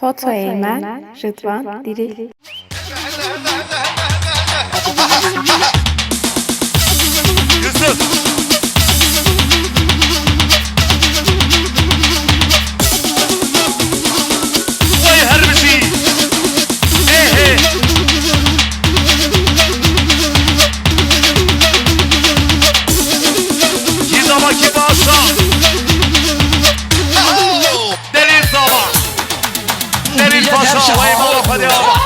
Foto Eymen, Rıdvan Diril. Yusuf. Vay harbisi. Hey hey. Gizamaki Paşa. Delil Zama. Delil Paşa. Vay Mustafa Devam.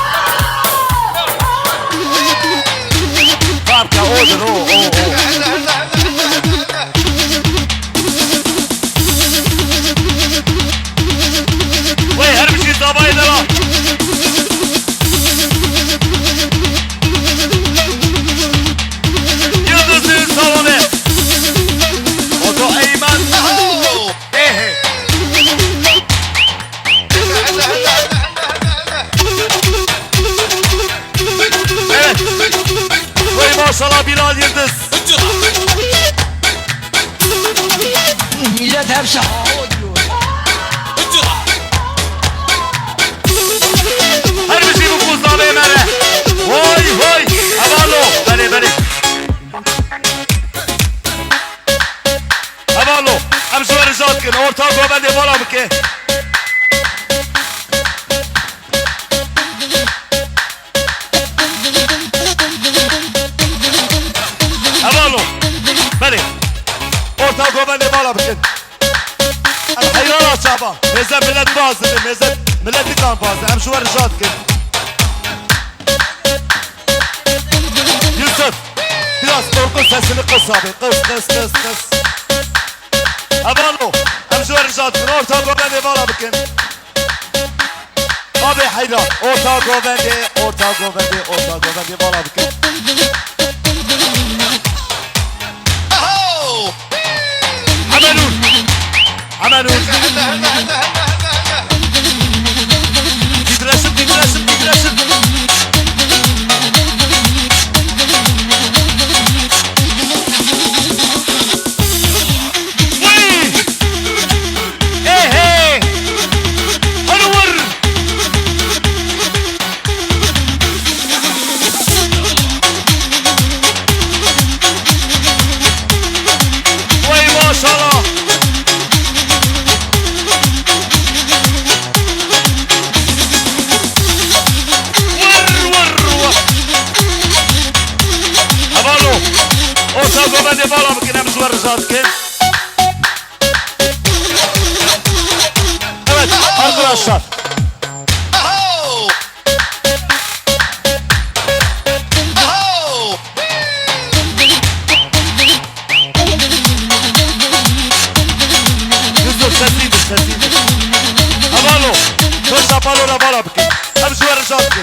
Farka odur o. Vay her bir şey zabayı da lan. Yıldızın salonu. Foto Eymen. Hey hey. Evet. Vay maşallah Bilal Yıldız. Millet hepsi hava diyor. Her bir şey bu kuzda beymene. Vay vay. Havalo. Beni. Havalo. Hem şu var ricat kın. Ortak o ben de bana mı ki? Havalo. Beni. Ortak o ben de bana mı ki? Hayran açaba. Mezem millet bazıdır. Mezem milleti kan bazı. Hem şu var ricat kın. Yusuf. Biraz korku sesini kıs abi. Kıs. Havalo. Hem şu var ricat kın. Ortak o ben de bana mı ki? Abi hayran. Ortak o ben de bana mı ki? Amanur. Titreşim. Vay! Hey! Hadi vur! Vay maşallah! Ortak ben de bağla bakın hem su var rızat ki. Evet arkadaşlar. Yusuf seslidir. Havalo. Koşa palora bağla bakın. Hem su var rızat ki.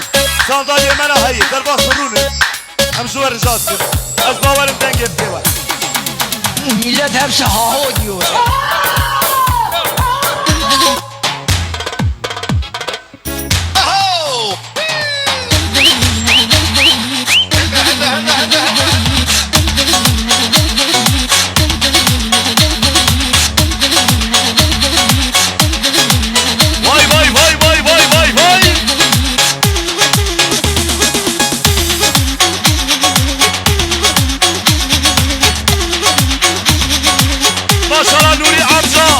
Sandalye mena hayır. Derbas sorunu. Hem su var rızat ki. Az bavarımdan geldi var. Millet hepsi hava diyor. Vay. Maşallah Nuri amca.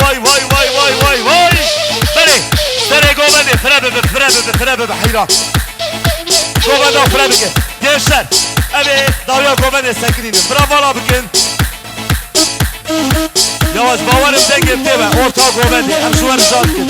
vay vay vay vay vay vay. Beni Gobendi Frebe'de hayran. Gobendi Frebe'de. Gençler. Evet Davya Gobendi sevgiliyim. Bravo abicim. Yavaş bavarımdan gitti be. Orta Gobendi. Hem şu var rica ettim.